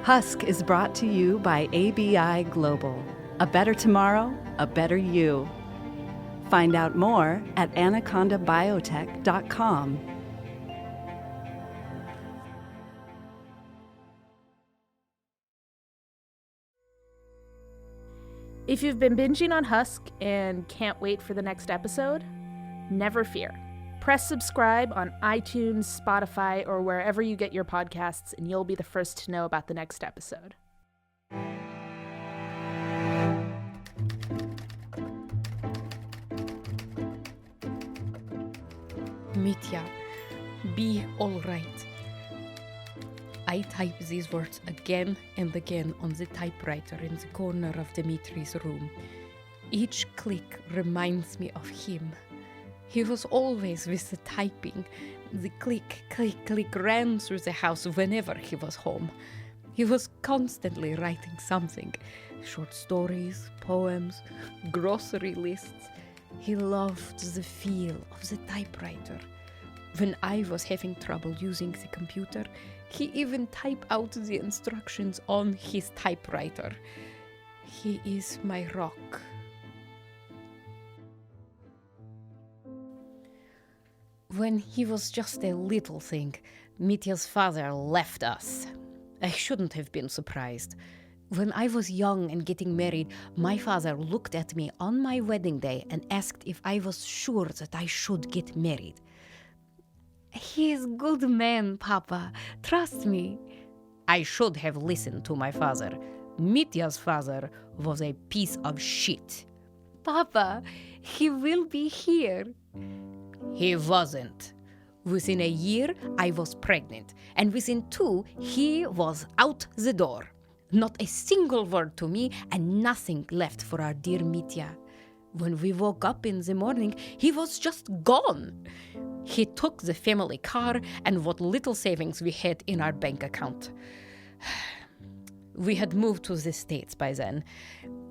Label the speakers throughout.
Speaker 1: Husk is brought to you by ABI Global. A better tomorrow, a better you. Find out more at anacondabiotech.com.
Speaker 2: If you've been binging on Husk and can't wait for the next episode, never fear. Press subscribe on iTunes, Spotify, or wherever you get your podcasts, and you'll be the first to know about the next episode.
Speaker 3: Mitya, be all right. I type these words again and again on the typewriter in the corner of Dmitri's room. Each click reminds me of him. He was always with the typing. The click, click, click ran through the house whenever he was home. He was constantly writing something. Short stories, poems, grocery lists. He loved the feel of the typewriter. When I was having trouble using the computer, he even typed out the instructions on his typewriter. He is my rock. When he was just a little thing, Mitya's father left us. I shouldn't have been surprised. When I was young and getting married, my father looked at me on my wedding day and asked if I was sure that I should get married. He is a good man, Papa. Trust me. I should have listened to my father. Mitya's father was a piece of shit. Papa, he will be here. He wasn't. Within a year, I was pregnant, and within 2, he was out the door. Not a single word to me, and nothing left for our dear Mitya. When we woke up in the morning, he was just gone. He took the family car and what little savings we had in our bank account. We had moved to the States by then.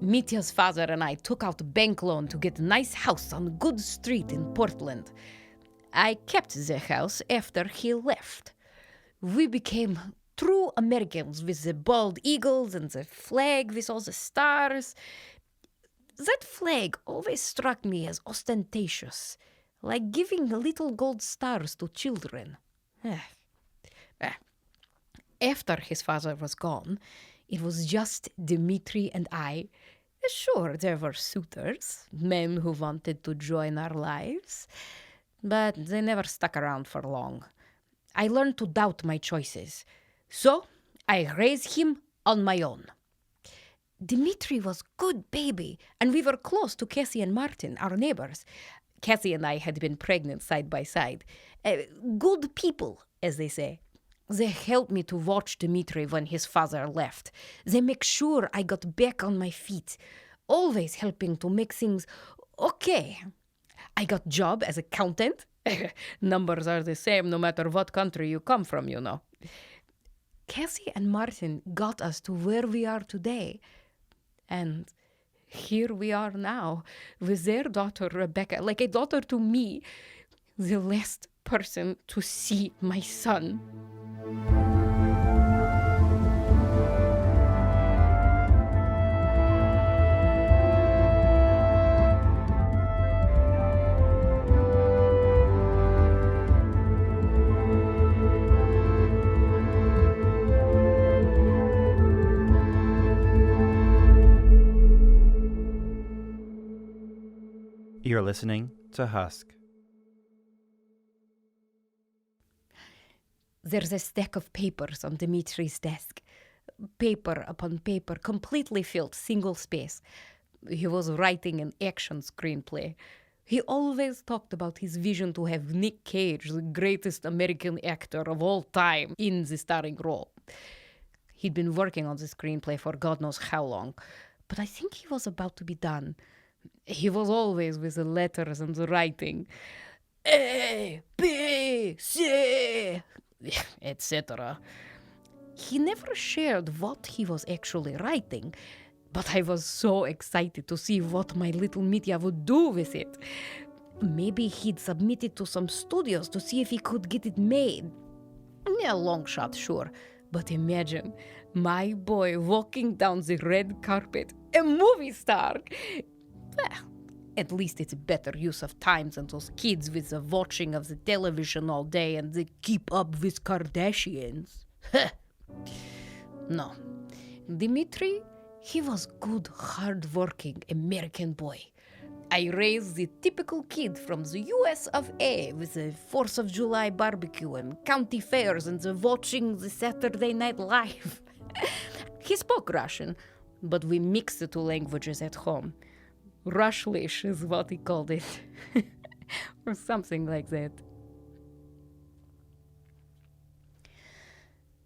Speaker 3: Mitya's father and I took out a bank loan to get a nice house on a good street in Portland. I kept the house after he left. We became true Americans with the bald eagles and the flag with all the stars. That flag always struck me as ostentatious, like giving little gold stars to children. After his father was gone, it was just Dmitri and I. Sure, there were suitors, men who wanted to join our lives, but they never stuck around for long. I learned to doubt my choices, so I raised him on my own. Dmitri was good baby, and we were close to Cassie and Martin, our neighbors. Cassie and I had been pregnant side by side. Good people, as they say. They helped me to watch Dmitri when his father left. They make sure I got back on my feet, always helping to make things okay. I got job as accountant. Numbers are the same no matter what country you come from, you know. Cassie and Martin got us to where we are today. And here we are now with their daughter, Rebecca, like a daughter to me, the last person to see my son.
Speaker 4: You're listening to Husk.
Speaker 3: There's a stack of papers on Dmitri's desk. Paper upon paper, completely filled, single space. He was writing an action screenplay. He always talked about his vision to have Nick Cage, the greatest American actor of all time, in the starring role. He'd been working on the screenplay for God knows how long, but I think he was about to be done. He was always with the letters and the writing. A, B, C, etc. He never shared what he was actually writing, but I was so excited to see what my little Mitya would do with it. Maybe he'd submit it to some studios to see if he could get it made. A long shot, sure, But imagine my boy walking down the red carpet, a movie star. Well, at least it's a better use of time than those kids with the watching of the television all day and the keep up with Kardashians. No. Dmitri, he was good, hard-working American boy. I raised the typical kid from the US of A with the 4th of July barbecue and county fairs and the watching the Saturday Night Live. He spoke Russian, but we mixed the two languages at home. Rushlish is what he called it. Or something like that.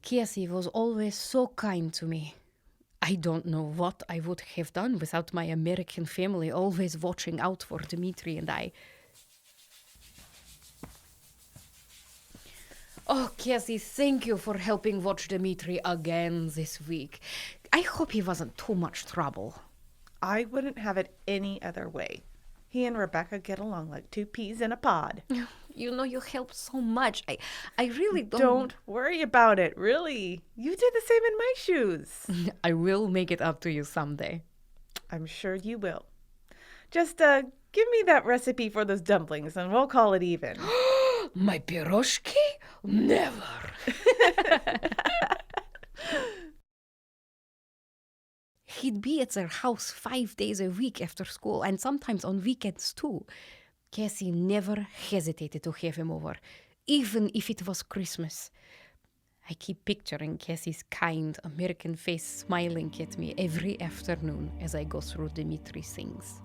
Speaker 3: Cassie was always so kind to me. I don't know what I would have done without my American family always watching out for Dmitri and I. Oh, Cassie, thank you for helping watch Dmitri again this week. I hope he wasn't too much trouble.
Speaker 5: I wouldn't have it any other way. He and Rebecca get along like two peas in a pod.
Speaker 3: You know, you help so much. I really
Speaker 5: Don't worry about it, really. You did the same in my shoes.
Speaker 3: I will make it up to you someday.
Speaker 5: I'm sure you will. Just give me that recipe for those dumplings and we'll call it even.
Speaker 3: My piroshki? Never. He'd be at their house 5 days a week after school, and sometimes on weekends too. Cassie never hesitated to have him over, even if it was Christmas. I keep picturing Cassie's kind American face smiling at me every afternoon as I go through Dmitri's things.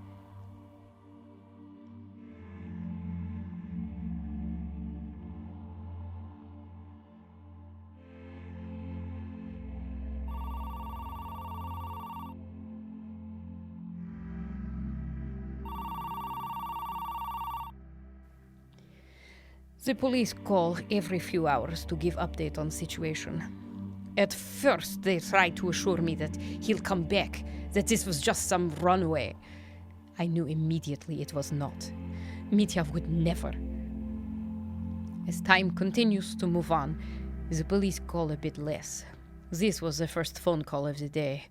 Speaker 3: The police call every few hours to give update on situation. At first, they try to assure me that he'll come back, that this was just some runaway. I knew immediately it was not. Mitya would never. As time continues to move on, the police call a bit less. This was the first phone call of the day.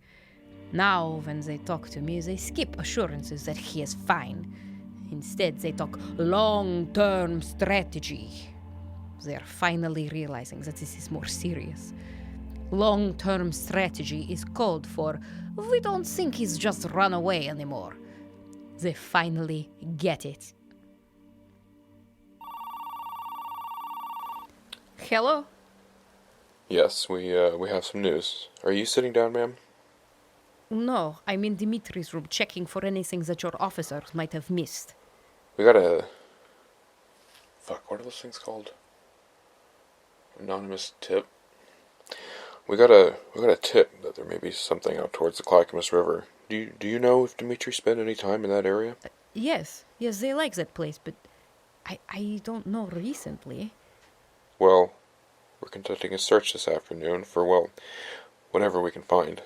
Speaker 3: Now, when they talk to me, they skip assurances that he is fine. Instead, they talk long-term strategy. They're finally realizing that this is more serious. Long-term strategy is code for, we don't think he's just run away anymore. They finally get it. Hello?
Speaker 6: Yes, we have some news. Are you sitting down, ma'am?
Speaker 3: No, I'm in Dmitri's room checking for anything that your officers might have missed.
Speaker 6: We got a... Fuck, what are those things called? Anonymous tip? We got a tip that there may be something out towards the Clackamas River. Do you know if Dmitri spent any time in that area?
Speaker 3: Yes, they like that place, but I don't know recently.
Speaker 6: Well, we're conducting a search this afternoon for, well, whatever we can find.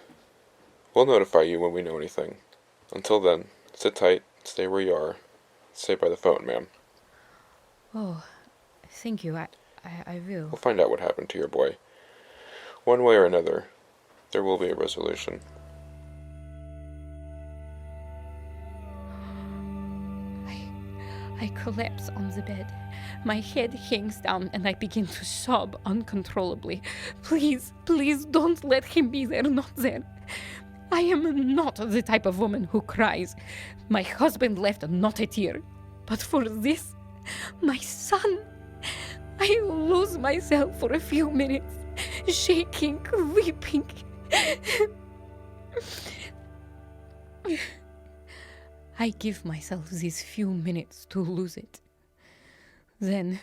Speaker 6: We'll notify you when we know anything. Until then, sit tight, stay where you are. Stay by the phone, ma'am.
Speaker 3: Oh, thank you. I will.
Speaker 6: We'll find out what happened to your boy. One way or another, there will be a resolution.
Speaker 3: I collapse on the bed. My head hangs down and I begin to sob uncontrollably. Please don't let him be there, not there. I am not the type of woman who cries. My husband left not a tear. But for this, my son, I lose myself for a few minutes, shaking, weeping. I give myself these few minutes to lose it. Then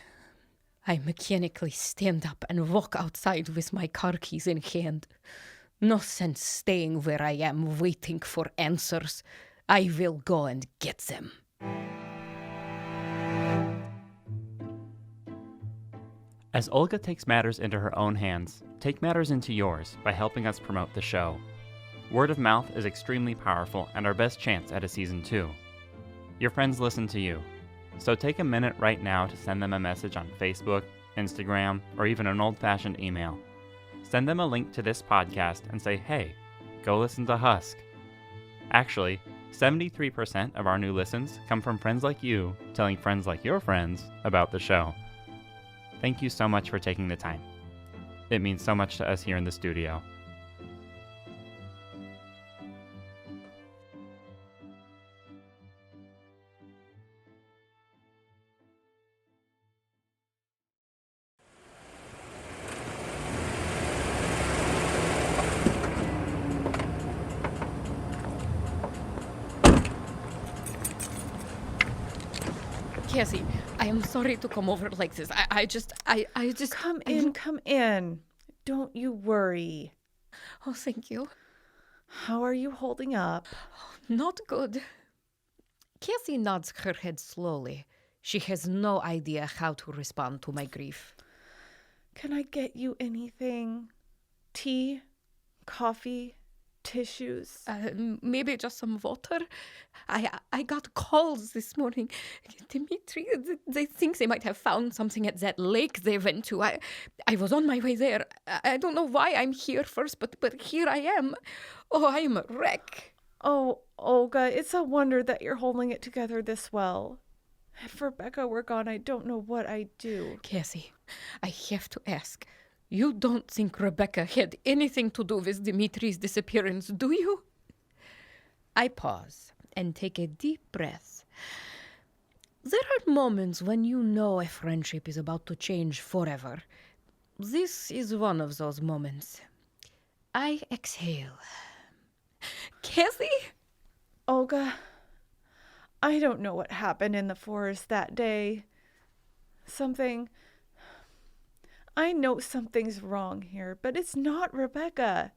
Speaker 3: I mechanically stand up and walk outside with my car keys in hand. No sense staying where I am waiting for answers. I will go and get them.
Speaker 4: As Olga takes matters into her own hands, take matters into yours by helping us promote the show. Word of mouth is extremely powerful and our best chance at a season 2. Your friends listen to you, so take a minute right now to send them a message on Facebook, Instagram, or even an old-fashioned email. send them a link to this podcast and say, hey, go listen to Husk. Actually, 73% of our new listens come from friends like you telling friends like your friends about the show. Thank you so much for taking the time. It means so much to us here in the studio.
Speaker 3: Cassie, I am sorry to come over like this. I just...
Speaker 5: Come in. Don't you worry.
Speaker 3: Oh, thank you.
Speaker 5: How are you holding up?
Speaker 3: Not good. Cassie nods her head slowly. She has no idea how to respond to my grief.
Speaker 5: Can I get you anything? Tea? Coffee? Tissues?
Speaker 3: Maybe just some water. I got calls this morning. Dmitri, they think they might have found something at that lake they went to. I was on my way there. I don't know why I'm here first, but here I am. Oh, I am a wreck.
Speaker 5: Oh, Olga, it's a wonder that you're holding it together this well. If Rebecca were gone, I don't know what I'd do.
Speaker 3: Cassie, I have to ask. You don't think Rebecca had anything to do with Dmitri's disappearance, do you? I pause and take a deep breath. There are moments when you know a friendship is about to change forever. This is one of those moments. I exhale. Cassie?
Speaker 5: Olga, I don't know what happened in the forest that day. I know something's wrong here, but it's not Rebecca.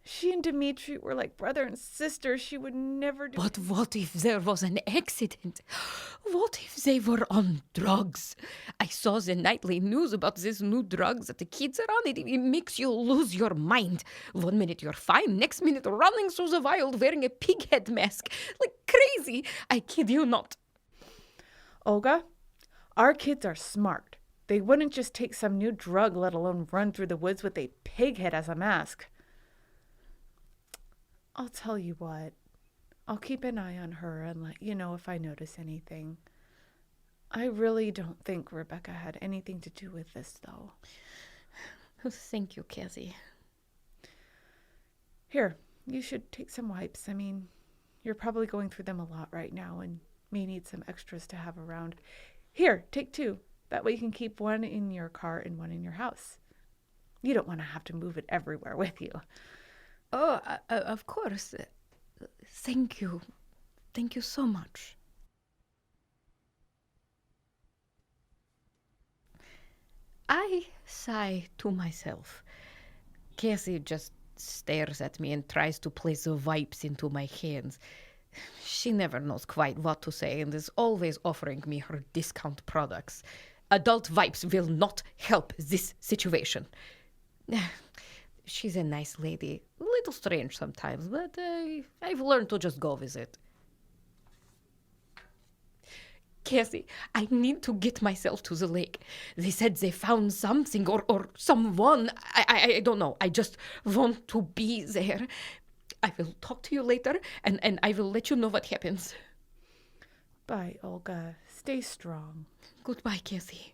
Speaker 5: She and Dmitri were like brother and sister. She would never do...
Speaker 3: But what if there was an accident? What if they were on drugs? I saw the nightly news about these new drugs that the kids are on. It makes you lose your mind. 1 minute you're fine, next minute running through the wild wearing a pig head mask. Like crazy. I kid you not.
Speaker 5: Olga, our kids are smart. They wouldn't just take some new drug, let alone run through the woods with a pig head as a mask. I'll tell you what. I'll keep an eye on her and let you know if I notice anything. I really don't think Rebecca had anything to do with this, though.
Speaker 3: Thank you, Cassie.
Speaker 5: Here, you should take some wipes. I mean, you're probably going through them a lot right now and may need some extras to have around. Here, take 2. That way you can keep one in your car and one in your house. You don't want to have to move it everywhere with you.
Speaker 3: Oh, of course. Thank you. Thank you so much. I sigh to myself. Cassie just stares at me and tries to place the wipes into my hands. She never knows quite what to say and is always offering me her discount products. Adult wipes will not help this situation. She's a nice lady. A little strange sometimes, but I've learned to just go with it. Cassie, I need to get myself to the lake. They said they found something or someone. I don't know. I just want to be there. I will talk to you later, and I will let you know what happens.
Speaker 5: Bye, Olga. Stay strong.
Speaker 3: Goodbye, Cassie.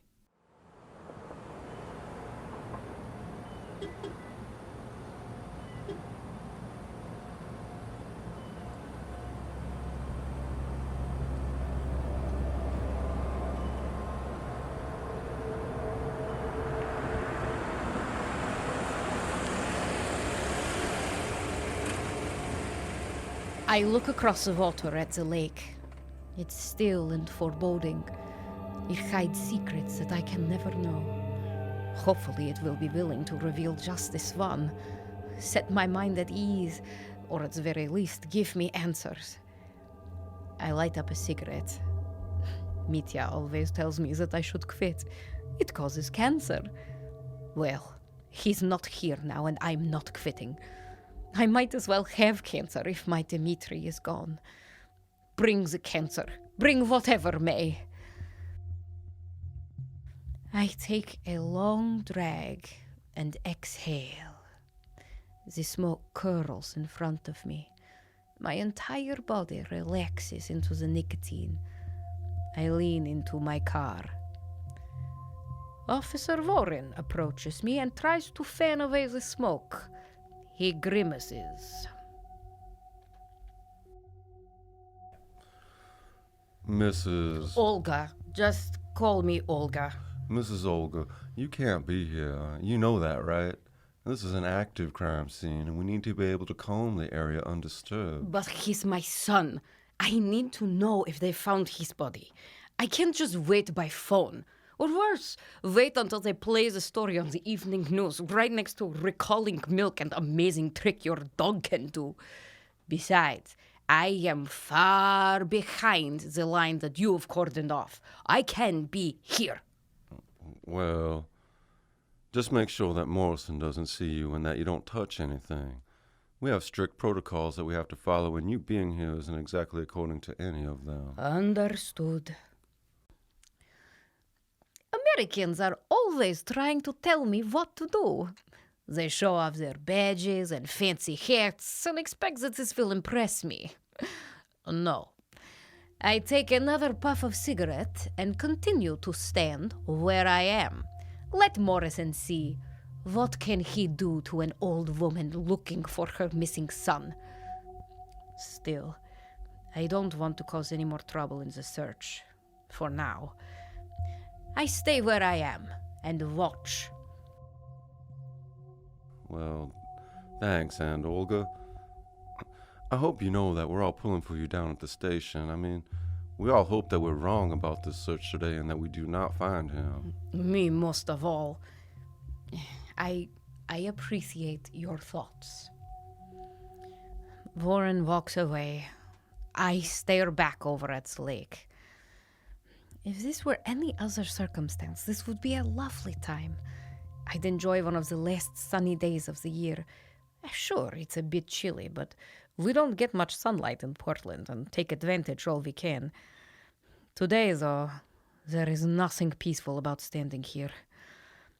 Speaker 3: I look across the water at the lake. It's still and foreboding. It hides secrets that I can never know. Hopefully it will be willing to reveal just this one. Set my mind at ease, or at the very least, give me answers. I light up a cigarette. Mitya always tells me that I should quit. It causes cancer. Well, he's not here now and I'm not quitting. I might as well have cancer if my Dmitri is gone. Bring the cancer. Bring whatever may. I take a long drag and exhale. The smoke curls in front of me. My entire body relaxes into the nicotine. I lean into my car. Officer Warren approaches me and tries to fan away the smoke. He grimaces.
Speaker 7: Mrs.
Speaker 3: Olga. Just call me Olga.
Speaker 7: Mrs. Olga, you can't be here. You know that, right? This is an active crime scene, and we need to be able to calm the area undisturbed.
Speaker 3: But he's my son. I need to know if they found his body. I can't just wait by phone. Or worse, wait until they play the story on the evening news right next to recalling milk and amazing trick your dog can do. Besides, I am far behind the line that you've cordoned off. I can be here.
Speaker 7: Well, just make sure that Morrison doesn't see you and that you don't touch anything. We have strict protocols that we have to follow, and you being here isn't exactly according to any of them.
Speaker 3: Understood. Americans are always trying to tell me what to do. They show off their badges and fancy hats and expect that this will impress me. No. I take another puff of cigarette and continue to stand where I am. Let Morrison see. What can he do to an old woman looking for her missing son? Still, I don't want to cause any more trouble in the search. For now. I stay where I am and watch.
Speaker 7: Well, thanks, Aunt Olga. I hope you know that we're all pulling for you down at the station. I mean, we all hope that we're wrong about this search today and that we do not find him.
Speaker 3: Me most of all. I appreciate your thoughts. Warren walks away. I stare back over at the lake. If this were any other circumstance, this would be a lovely time. I'd enjoy one of the last sunny days of the year. Sure, it's a bit chilly, but we don't get much sunlight in Portland and take advantage all we can. Today, though, there is nothing peaceful about standing here.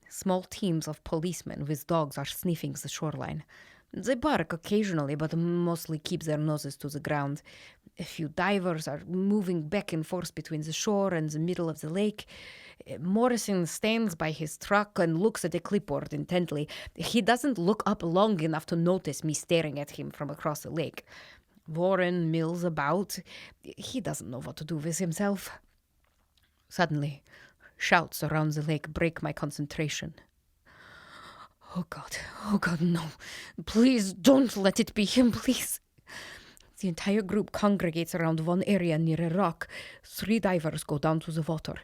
Speaker 3: Small teams of policemen with dogs are sniffing the shoreline. They bark occasionally, but mostly keep their noses to the ground. A few divers are moving back and forth between the shore and the middle of the lake. Morrison stands by his truck and looks at the clipboard intently. He doesn't look up long enough to notice me staring at him from across the lake. Warren mills about. He doesn't know what to do with himself. Suddenly, shouts around the lake break my concentration. Oh God, no. Please don't let it be him, please. The entire group congregates around one area near a rock. 3 divers go down to the water.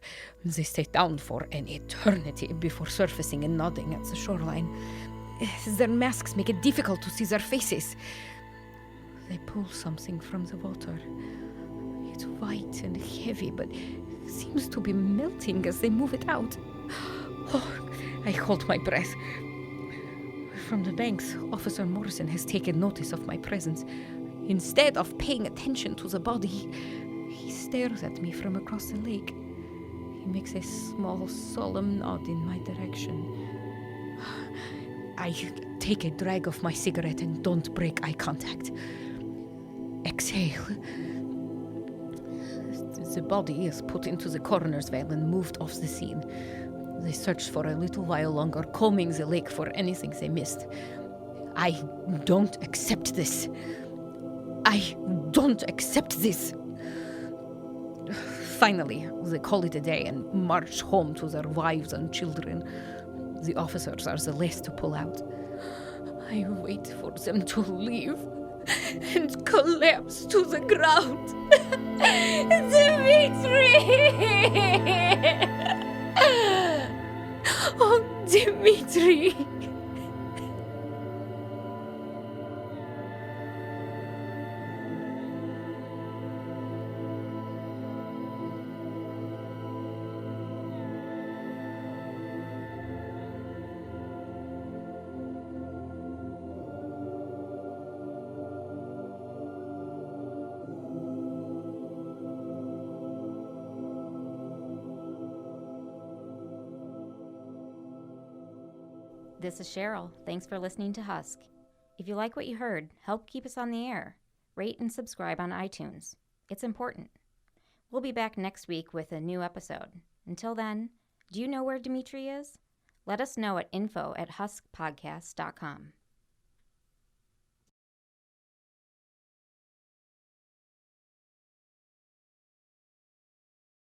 Speaker 3: They stay down for an eternity before surfacing and nodding at the shoreline. Their masks make it difficult to see their faces. They pull something from the water. It's white and heavy, but seems to be melting as they move it out. Oh, I hold my breath. From the banks, Officer Morrison has taken notice of my presence. Instead of paying attention to the body, he stares at me from across the lake. He makes a small, solemn nod in my direction. I take a drag of my cigarette and don't break eye contact. Exhale. The body is put into the coroner's van and moved off the scene. They searched for a little while longer, combing the lake for anything they missed. I don't accept this. I don't accept this. Finally, they call it a day and march home to their wives and children. The officers are the last to pull out. I wait for them to leave and collapse to the ground. Dmitri! Oh, Dmitri!
Speaker 8: This is Cheryl. Thanks for listening to Husk. If you like what you heard, help keep us on the air. Rate and subscribe on iTunes. It's important. We'll be back next week with a new episode. Until then, do you know where Dmitri is? Let us know at info@huskpodcast.com.